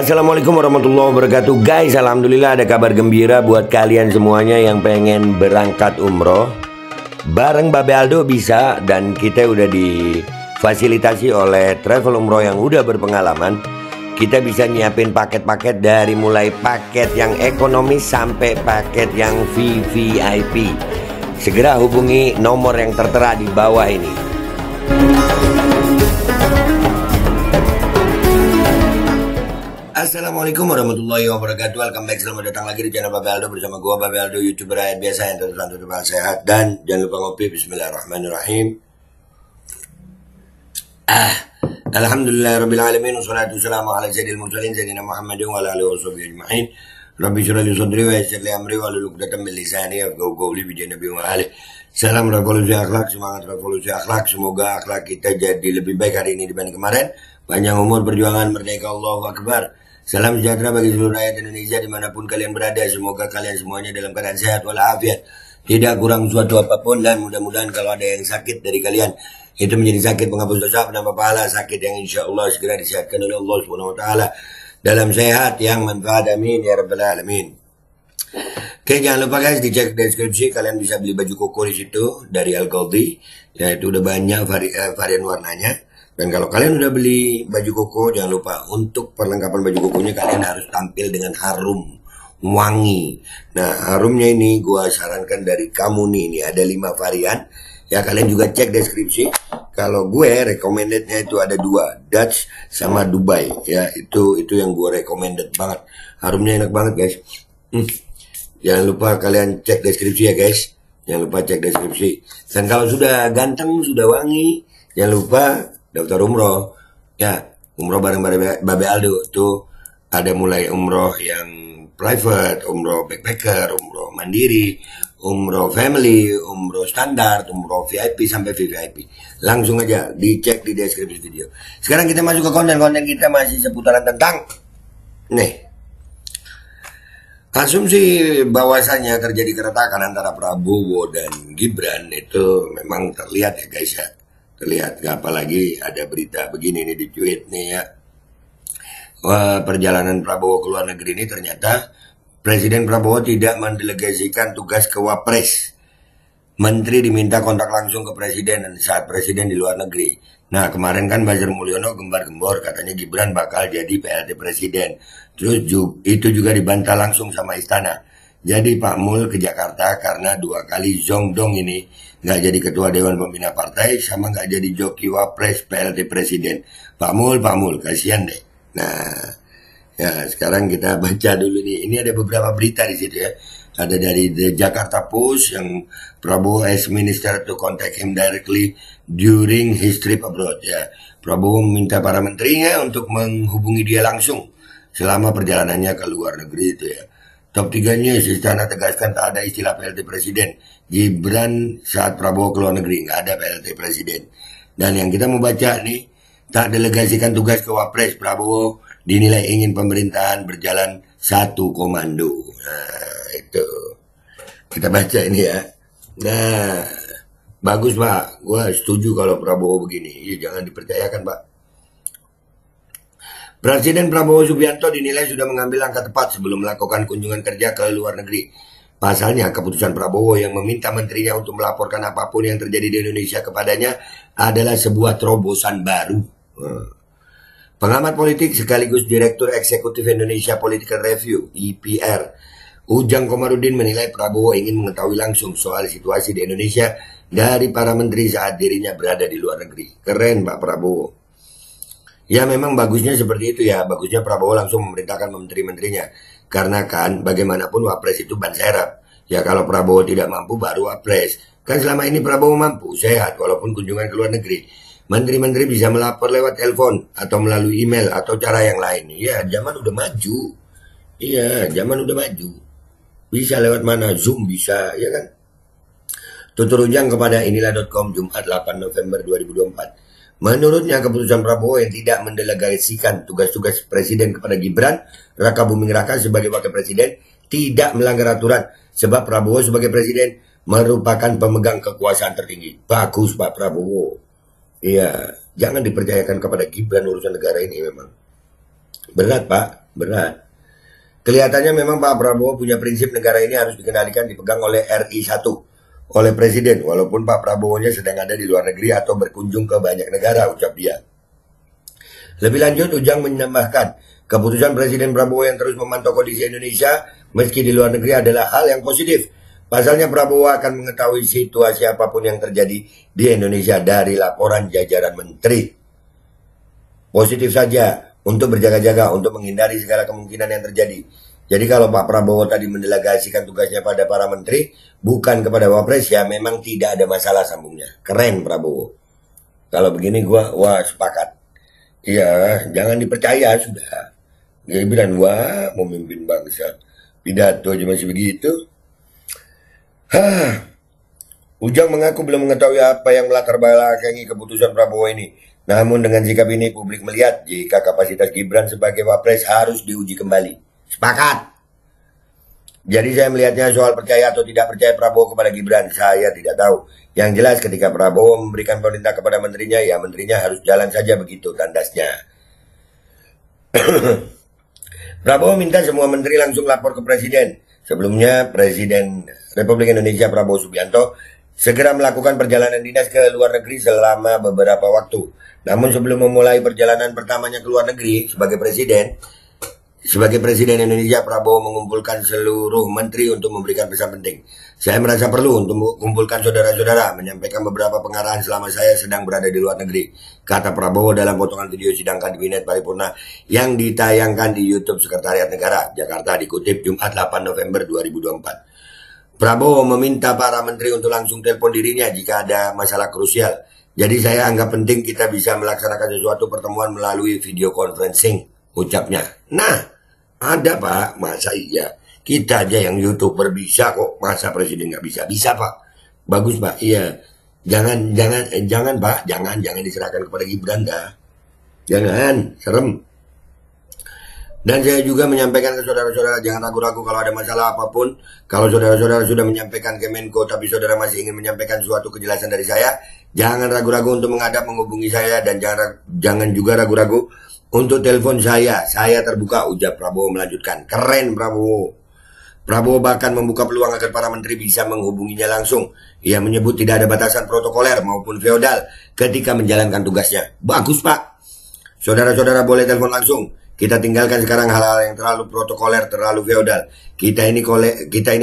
Assalamualaikum warahmatullahi wabarakatuh. Guys, alhamdulillah ada kabar gembira buat kalian semuanya yang pengen berangkat umroh. Bareng Babe Aldo bisa, dan kita udah difasilitasi oleh travel umroh yang udah berpengalaman. Kita bisa nyiapin paket-paket dari mulai paket yang ekonomis sampai paket yang VVIP. Segera hubungi nomor yang tertera di bawah ini. Assalamualaikum warahmatullahi wabarakatuh. Welcome back, selamat datang lagi di channel Babe Aldo bersama gua Babe Aldo, YouTuber rakyat biasa yang tetap sehat. Dan jangan lupa ngopi. Bismillahirrahmanirrahim. Alhamdulillahirabbil alamin, wassalatu wassalamu ala sayyidil mursalin sayyidina Muhammadin wa ala alihi washabihi ajma'in. Rabbi shrah li sadri wa yassir li amri wahlul 'uqdatam min lisani yafqahu qawli bi nabi wa alihi. Salam revolusi akhlak, semangat revolusi akhlak. Semoga akhlak kita jadi lebih baik hari ini dibanding kemarin. Panjang umur, perjuangan, merdeka, Allahu Akbar. Salam sejahtera bagi seluruh rakyat Indonesia dimanapun kalian berada. Semoga kalian semuanya dalam keadaan sehat walafiat, tidak kurang suatu apapun. Dan mudah-mudahan kalau ada yang sakit dari kalian, itu menjadi sakit penghapus dosa, penambah pahala, sakit yang insya Allah segera disehatkan oleh Allah SWT dalam sehat yang manfaat. Amin ya rabbal alamin. Oke, jangan lupa guys, dicek deskripsi. Kalian bisa beli baju koko di situ dari Al-Ghaldi. Ya, itu udah banyak varian warnanya. Dan kalau kalian udah beli baju koko, jangan lupa untuk perlengkapan baju kokonya kalian harus tampil dengan harum, wangi. Nah, harumnya ini gua sarankan dari kamu nih, ini ada 5 varian. Ya, kalian juga cek deskripsi. Kalau gue recommendednya itu ada 2, Dutch sama Dubai. Ya, itu yang gue recommended banget. Harumnya enak banget guys. Jangan lupa kalian cek deskripsi ya guys. Jangan lupa cek deskripsi. Dan kalau sudah ganteng, sudah wangi, jangan lupa daftar umroh. Ya, umroh bareng Babe Aldo. Tuh ada mulai umroh yang private, umroh backpacker, umroh mandiri, umroh family, umroh standar, umroh VIP sampai VVIP. Langsung aja dicek di deskripsi video. Sekarang kita masuk ke konten-konten kita, masih seputaran tentang asumsi bahwasanya terjadi keretakan antara Prabowo dan Gibran itu memang terlihat ya guys ya. Terlihat, apalagi ada berita begini nih di tweet nih ya. Wah, perjalanan Prabowo ke luar negeri ini ternyata Presiden Prabowo tidak mendelegasikan tugas ke Wapres. Menteri diminta kontak langsung ke Presiden saat Presiden di luar negeri. Nah, kemarin kan Bazar Mulyono gembar-gembor katanya Gibran bakal jadi PLT Presiden. Terus itu juga dibantah langsung sama Istana. Jadi Pak Mul ke Jakarta karena 2 kali Zongdong ini nggak jadi ketua Dewan Pembina Partai sama nggak jadi joki Wapres PLT Presiden. Pak Mul, kasihan deh. Nah, ya sekarang kita baca dulu nih. Ini ada beberapa berita di situ ya. Ada dari The Jakarta Post yang Prabowo as minister to contact him directly during his trip abroad. Ya, Prabowo meminta para menterinya untuk menghubungi dia langsung selama perjalanannya ke luar negeri itu ya. Top 3 news, Istana tegaskan tak ada istilah PLT Presiden. Gibran saat Prabowo ke luar negeri, nggak ada PLT Presiden. Dan yang kita mau baca nih, tak delegasikan tugas ke Wapres, Prabowo dinilai ingin pemerintahan berjalan satu komando. Nah, itu. Kita baca ini ya. Nah, bagus Pak. Gua setuju kalau Prabowo begini. Ya, jangan dipercayakan Pak. Presiden Prabowo Subianto dinilai sudah mengambil langkah tepat sebelum melakukan kunjungan kerja ke luar negeri. Pasalnya, keputusan Prabowo yang meminta menterinya untuk melaporkan apapun yang terjadi di Indonesia kepadanya adalah sebuah terobosan baru. Pengamat politik sekaligus Direktur Eksekutif Indonesia Political Review (IPR), Ujang Komarudin menilai Prabowo ingin mengetahui langsung soal situasi di Indonesia dari para menteri saat dirinya berada di luar negeri. Keren Pak Prabowo. Ya memang bagusnya seperti itu ya. Bagusnya Prabowo langsung memerintahkan menteri-menterinya. Karena kan bagaimanapun Wapres itu ban serap. Ya kalau Prabowo tidak mampu baru Wapres. Kan selama ini Prabowo mampu, sehat walaupun kunjungan ke luar negeri. Menteri-menteri bisa melapor lewat telepon atau melalui email atau cara yang lain. Ya zaman udah maju. Iya zaman udah maju. Bisa lewat mana? Zoom bisa ya kan. Tutur Ujang kepada inilah.com Jumat 8 November 2024. Menurutnya keputusan Prabowo yang tidak mendelegasikan tugas-tugas Presiden kepada Gibran Raka Buming Raka sebagai Wakil Presiden tidak melanggar aturan. Sebab Prabowo sebagai Presiden merupakan pemegang kekuasaan tertinggi. Bagus Pak Prabowo. Iya, jangan dipercayakan kepada Gibran urusan negara ini memang. Berat Pak. berat. Kelihatannya memang Pak Prabowo punya prinsip negara ini harus dikendalikan dipegang oleh RI 1, oleh Presiden, walaupun Pak Prabowo-nya sedang ada di luar negeri atau berkunjung ke banyak negara, ucap dia. Lebih lanjut, Ujang menambahkan, keputusan Presiden Prabowo yang terus memantau kondisi Indonesia meski di luar negeri adalah hal yang positif. Pasalnya Prabowo akan mengetahui situasi apapun yang terjadi di Indonesia dari laporan jajaran menteri. Positif saja untuk berjaga-jaga, untuk menghindari segala kemungkinan yang terjadi. Jadi kalau Pak Prabowo tadi mendelegasikan tugasnya pada para menteri, bukan kepada Wapres, ya memang tidak ada masalah sambungnya. Keren Prabowo. Kalau begini wah sepakat. Iya, jangan dipercaya sudah. Dia bilang, wah memimpin bangsa. Pidato aja masih begitu. Ujang mengaku belum mengetahui apa yang melatar belakangi keputusan Prabowo ini. Namun dengan sikap ini publik melihat jika kapasitas Gibran sebagai Wapres harus diuji kembali. Sepakat. Jadi saya melihatnya soal percaya atau tidak percaya Prabowo kepada Gibran, saya tidak tahu. Yang jelas ketika Prabowo memberikan perintah kepada menterinya, ya menterinya harus jalan saja begitu tandasnya. Prabowo minta semua menteri langsung lapor ke Presiden. Sebelumnya Presiden Republik Indonesia Prabowo Subianto segera melakukan perjalanan dinas ke luar negeri selama beberapa waktu. Namun sebelum memulai perjalanan pertamanya ke luar negeri sebagai Presiden Indonesia, Prabowo mengumpulkan seluruh menteri untuk memberikan pesan penting. Saya merasa perlu untuk mengumpulkan saudara-saudara, menyampaikan beberapa pengarahan selama saya sedang berada di luar negeri, kata Prabowo dalam potongan video sidang Kabinet Paripurna yang ditayangkan di YouTube Sekretariat Negara, Jakarta, dikutip Jumat 8 November 2024. Prabowo meminta para menteri untuk langsung telepon dirinya jika ada masalah krusial. Jadi saya anggap penting kita bisa melaksanakan sesuatu pertemuan melalui video conferencing, ucapnya. Nah, ada Pak, masa iya? Kita aja yang YouTuber bisa kok, masa Presiden nggak bisa? Bisa Pak, bagus Pak, iya. Jangan Pak, jangan diserahkan kepada Gibran dah. Jangan, serem. Dan saya juga menyampaikan ke saudara-saudara, jangan ragu-ragu kalau ada masalah apapun. Kalau saudara-saudara sudah menyampaikan ke Menko, tapi saudara masih ingin menyampaikan suatu kejelasan dari saya, jangan ragu-ragu untuk menghubungi saya, dan jangan juga ragu-ragu untuk telepon saya terbuka, ujar Prabowo melanjutkan. Keren Prabowo. Prabowo bahkan membuka peluang agar para menteri bisa menghubunginya langsung. Ia menyebut tidak ada batasan protokoler maupun feodal ketika menjalankan tugasnya. Bagus Pak. Saudara-saudara boleh telepon langsung. Kita tinggalkan sekarang hal-hal yang terlalu protokoler, terlalu feodal. Kita ini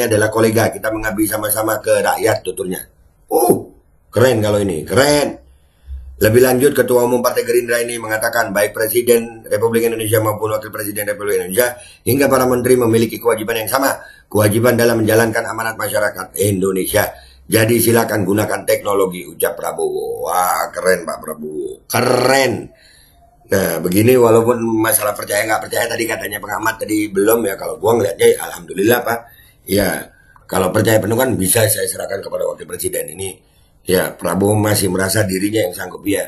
adalah kolega. Kita mengabdi sama-sama ke rakyat, tuturnya. Keren kalau ini. Keren. Lebih lanjut, Ketua Umum Partai Gerindra ini mengatakan baik Presiden Republik Indonesia maupun Wakil Presiden Republik Indonesia hingga para menteri memiliki kewajiban yang sama. Kewajiban dalam menjalankan amanat masyarakat Indonesia. Jadi silakan gunakan teknologi, ucap Prabowo. Wah, keren Pak Prabowo. Keren. Nah, begini walaupun masalah percaya nggak percaya tadi katanya pengamat tadi belum ya. Kalau gua ngeliatnya alhamdulillah Pak. Ya, kalau percaya penuh kan bisa saya serahkan kepada Wakil Presiden ini. Ya, Prabowo masih merasa dirinya yang sanggup ya.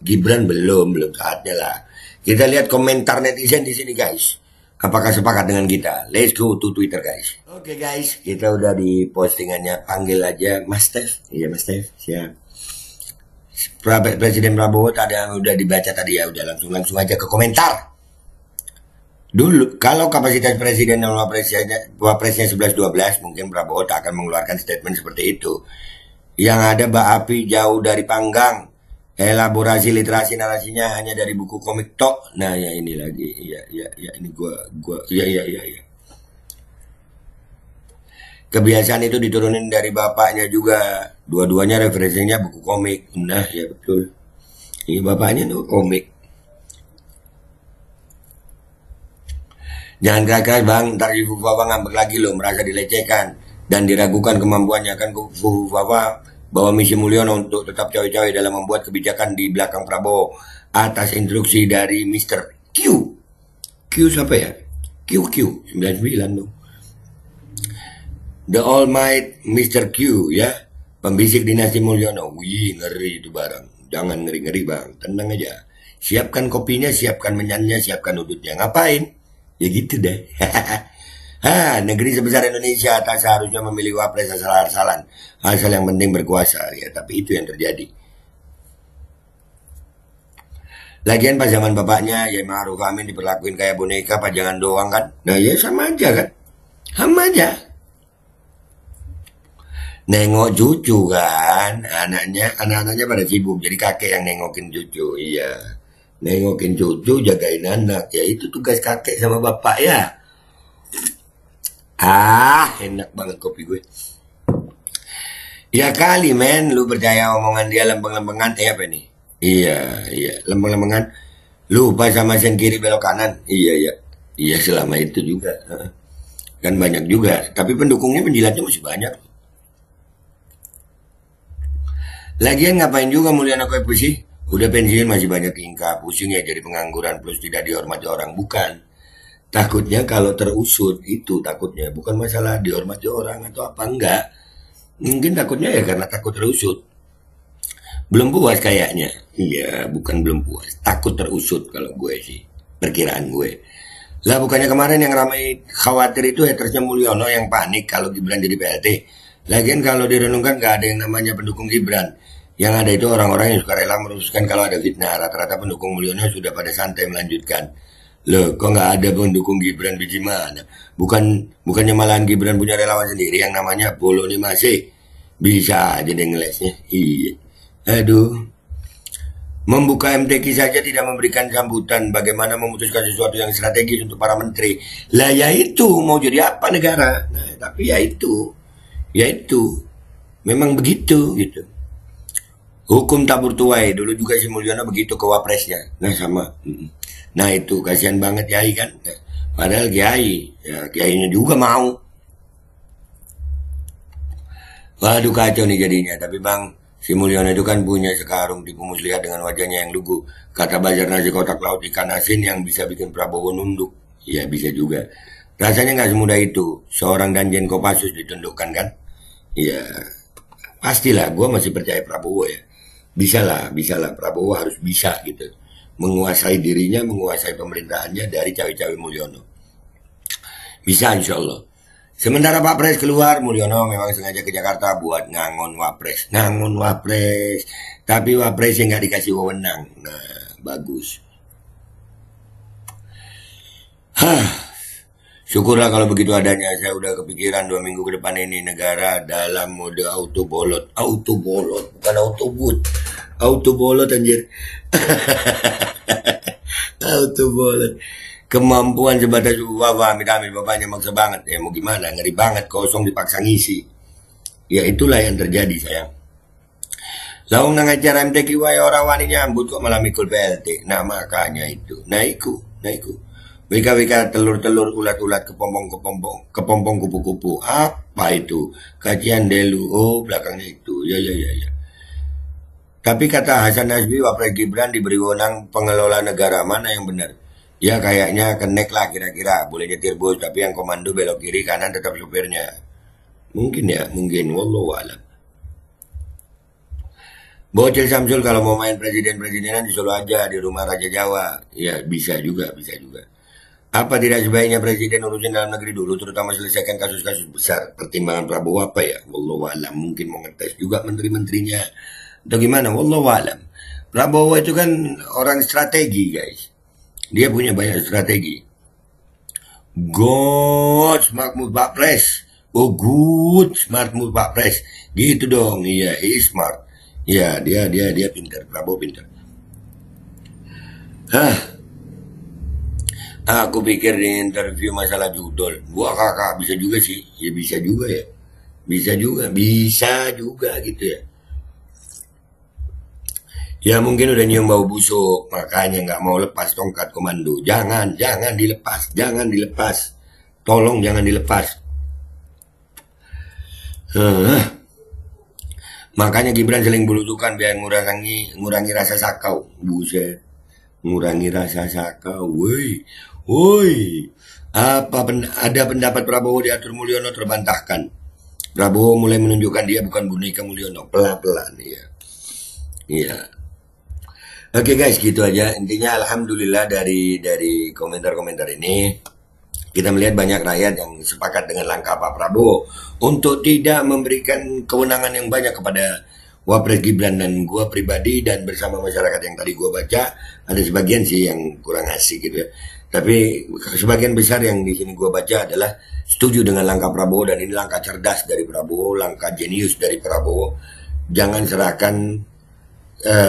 Gibran belum saatnya lah. Kita lihat komentar netizen di sini guys. Apakah sepakat dengan kita? Let's go to Twitter guys. Oke guys, kita udah di postingannya, panggil aja Mas Stef. Iya Mas Stef, siap. Presiden Prabowo tadi yang udah dibaca tadi ya, udah langsung aja ke komentar. Dulu, kalau kapasitas Presiden dan Wapresnya 11-12, mungkin Prabowo tak akan mengeluarkan statement seperti itu. Yang ada bak api jauh dari panggang. Elaborasi literasi narasinya hanya dari buku komik tok. Nah ya ini lagi, ya ini ya. Kebiasaan itu diturunin dari bapaknya juga. Dua-duanya referensinya buku komik. Nah ya betul. Ini bapaknya tuh komik. Jangan keras bang, ntar Fufu Fafa ngambek lagi loh, merasa dilecehkan dan diragukan kemampuannya. Kan Fufu Fafa bawa misi Mulyono untuk tetap cawe-cawe dalam membuat kebijakan di belakang Prabowo atas instruksi dari Mr. Q. Q siapa ya? QQ 99 tuh. The All Might Mr. Q ya, pembisik dinasti Mulyono. Wih ngeri itu barang. Jangan ngeri-ngeri bang, tenang aja. Siapkan kopinya, siapkan menyannya, siapkan udutnya. Ngapain? Ya gitu deh. Negeri sebesar Indonesia tak seharusnya memilih wapres asal-asalan. Asal yang penting berkuasa. Ya, tapi itu yang terjadi. Lagian pas zaman bapaknya ya Ma'ruf Amin diperlakuin kayak boneka pajangan doang kan. Nah ya sama aja kan. Sama aja. Nengok cucu kan. Anak-anaknya pada sibuk. Jadi kakek yang nengokin cucu. Iya. Nengokin cucu, jagain anak. Ya itu tugas kakek sama bapak ya. Enak banget kopi gue. Ya kali men, lu percaya omongan dia lempeng-lempengan, apa nih? Iya, lempeng-lempengan. Lupa sama sen kiri belok kanan. Iya. Iya selama itu juga. Kan banyak juga. Tapi pendukungnya penjilatnya masih banyak. Lagian ngapain juga Mulyana Koepu sih? Udah pensiun masih banyak tingkah. Pusing ya jadi pengangguran plus tidak dihormati orang. Bukan. Takutnya kalau terusut itu takutnya. Bukan masalah dihormati orang atau apa. Enggak. Mungkin takutnya ya karena takut terusut. Belum puas kayaknya. Iya, bukan belum puas. Takut terusut kalau gue sih. Perkiraan gue. Lah bukannya kemarin yang ramai khawatir itu hatersnya Mulyono yang panik kalau Gibran jadi PLT. Lagian kalau direnungkan gak ada yang namanya pendukung Gibran. Yang ada itu orang-orang yang suka rela merumuskan kalau ada fitnah. Rata-rata pendukung Mulyono sudah pada santai melanjutkan. Loh, kok nggak ada pendukung Gibran biji mana? Bukannya malahan Gibran punya relawan sendiri yang namanya Bolo nih masih bisa aja deh ngelesnya. Iya. Aduh. Membuka MTQ saja tidak memberikan sambutan. Bagaimana memutuskan sesuatu yang strategis untuk para menteri? Lah ya itu mau jadi apa negara? Nah, tapi ya itu, memang begitu gitu. Hukum tabur tuai dulu juga si Mulyono begitu ke wapresnya. Nah sama. Nah itu kasihan banget Kiai kan. Padahal Kiai, ya Kiainya juga mau. Waduh kacau nih jadinya. Tapi Bang, si Mulyono itu kan punya sekarung tipu muslihat dengan wajahnya yang lugu. Kata Bazar nasi kotak laut ikan asin yang bisa bikin Prabowo nunduk. Ya bisa juga. Rasanya nggak semudah itu. Seorang Danjen Kopassus ditundukkan kan. Ya pastilah gue masih percaya Prabowo ya. Bisa lah Prabowo harus bisa gitu. Menguasai dirinya, menguasai pemerintahannya dari cawe-cawe Mulyono. Bisa insya Allah. Sementara Pak Pres keluar, Mulyono memang sengaja ke Jakarta buat ngangon Wapres. Tapi Wapres yang nggak dikasih wewenang. Nah, bagus. Syukurlah kalau begitu adanya. Saya udah kepikiran 2 minggu ke depan ini negara dalam mode autobolot. Autobolot, bukan autobot. Autobolot anjir. Autobolot. Kemampuan sebatas amit bapaknya maksa banget. Ya mau gimana, ngeri banget kosong dipaksa ngisi. Ya itulah yang terjadi sayang. Laung nang acara MTQ wae ora wani nyambut kok malah mikul PLT. Nah makanya itu. Naiku. Wika telur-telur ulat-ulat kepompong kupu-kupu. Apa itu? Kajian delu. Oh belakangnya itu. Ya. Tapi kata Hasan Nasbi, Wapres Gibran diberi wewenang pengelola negara. Mana yang benar? Ya kayaknya kenek lah kira-kira. Boleh nyetir bus, tapi yang komando belok kiri kanan tetap supirnya. Mungkin. Wallahu a'lam. Bocil Samsul kalau mau main presiden-presidenan di Solo aja, di rumah Raja Jawa. Ya bisa juga. Apa tidak sebaiknya presiden urusin dalam negeri dulu, terutama selesaikan kasus-kasus besar? Pertimbangan Prabowo apa ya? Wallahu a'lam. Mungkin mau ngetes juga menteri-menterinya. Atau gimana? Wallahu a'lam. Prabowo itu kan orang strategi guys. Dia punya banyak strategi. God smart move Pak Pres. Oh good smart move Pak Pres. Gitu dong. Iya, he is smart. Ya, dia pintar. Prabowo pintar. Aku pikir di interview masalah judul. Gua kakak bisa juga sih. Ya bisa juga ya. Bisa juga gitu ya. Ya mungkin udah nyium bau busuk, makanya nggak mau lepas tongkat komando. Jangan dilepas. Tolong jangan dilepas. Makanya Gibran seling bulutukan biar ngurangi rasa sakau. Buset, ngurangi rasa sakau. Woi. Ada pendapat Prabowo diatur Mulyono terbantahkan. Prabowo mulai menunjukkan dia bukan boneka Mulyono, pelan-pelan ya. Iya. Oke guys, gitu aja. Intinya alhamdulillah dari komentar-komentar ini kita melihat banyak rakyat yang sepakat dengan langkah Pak Prabowo untuk tidak memberikan kewenangan yang banyak kepada Wapres Gibran dan gua pribadi dan bersama masyarakat yang tadi gua baca, ada sebagian sih yang kurang asik gitu ya. Tapi sebagian besar yang di sini gua baca adalah setuju dengan langkah Prabowo, dan ini langkah cerdas dari Prabowo, langkah jenius dari Prabowo. Jangan serahkan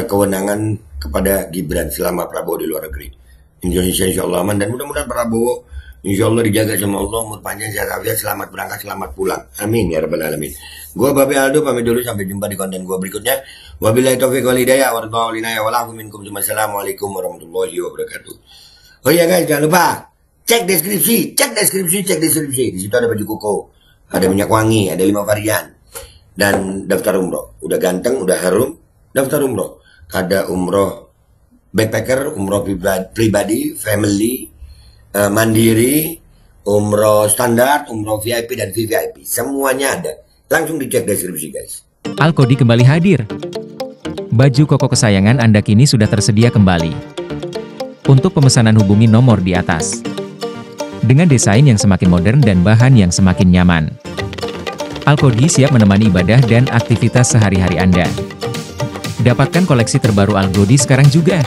kewenangan kepada Gibran selama Prabowo di luar negeri. Indonesia insya Allah aman, dan mudah-mudahan Prabowo insya Allah dijaga sama Allah, umur panjang, sehat walafiat, selamat berangkat, selamat pulang. Amin ya rabbal alamin. Gua Babe Aldo pamit dulu, sampai jumpa di konten gua berikutnya. Wabillahi taufiq wal hidayah, warahmatullahi wabarakatuh. Wassalamualaikum warahmatullahi wabarakatuh. Oh iya guys, jangan lupa cek deskripsi. Di situ ada baju koko, ada minyak wangi, ada 5 varian, dan daftar umroh. Udah ganteng, udah harum, daftar umroh. Ada umroh backpacker, umroh pribadi, family, mandiri, umroh standar, umroh VIP dan VVIP. Semuanya ada. Langsung dicek deskripsi guys. Al-Kodi kembali hadir. Baju koko kesayangan Anda kini sudah tersedia kembali. Untuk pemesanan hubungi nomor di atas. Dengan desain yang semakin modern dan bahan yang semakin nyaman. Al-Kodi siap menemani ibadah dan aktivitas sehari-hari Anda. Dapatkan koleksi terbaru Al-Kodi sekarang juga.